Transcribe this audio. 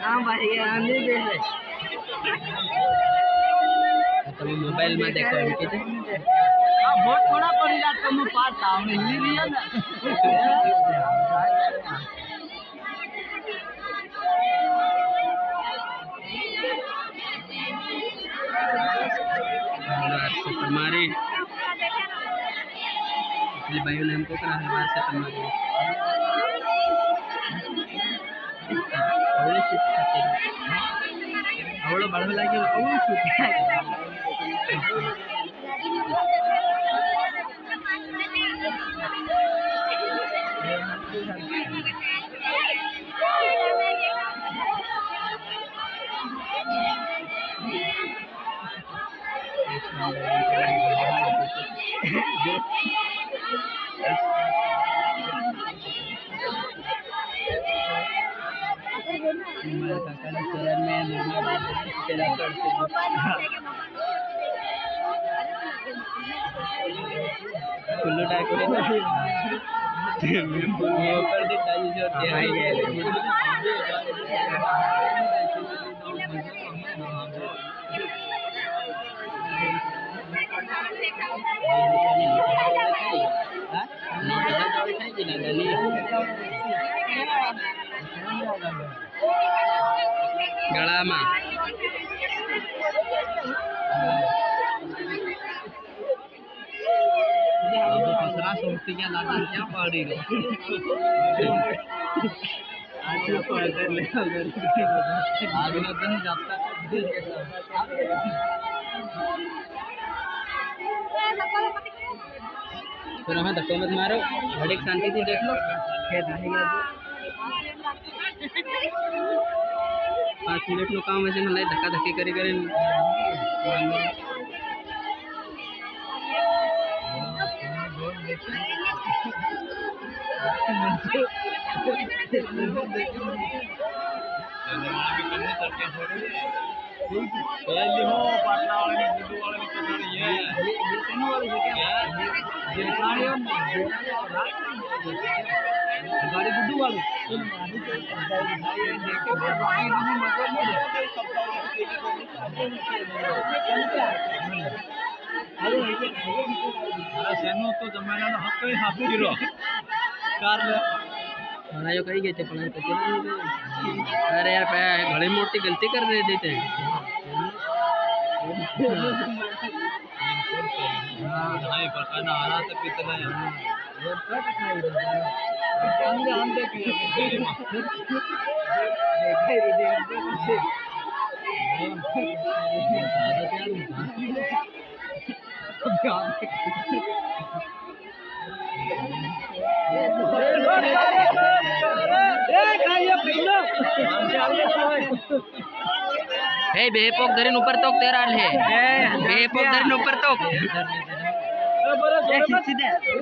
हाँ भाई તમે મોબાઈલમાં દેખો એમ કીધું હા बहुत थोड़ा पड़ी जात तुम पास आवने ही लिया ना तुम्हारी इसलिए भाइयों ने हमको कहा हमारे से तुम्हारी अवले शूट करते हैं अवले बढ़ने लगे अवले शूट कुल्लू डाकोरे ऊपर से ताजी जो होती है गला में दूसरा सोचती क्या लाता क्या पड़ी रो आज पढ़ कर ले आज ना दिन जाता तो हमें धक्के मत मारो घड़ी शांति से देख लो खेत नहीं 5 मिनट નું કામ હશે ને લઈ ધક્કા ધક્કી કરી કરીને पहले हो पाटला वाले ने बुद्धू वाले ने पकड़ी है ये तीनों वाले है क्या ये गाड़ी और गाड़ी बुद्धू वाली अरे सेनो तो जमाना નો હક કઈ હાફી ગયો કાર લે મને જો કઈ ગઈ તે પણ તો अरे यार घड़ी मोटी गलती कर देते हैं ढाई पकाना आ रहा था कितना हे बेपोक धरीन ऊपर तोक तेरा है बेपोक धरीन ऊपर तोक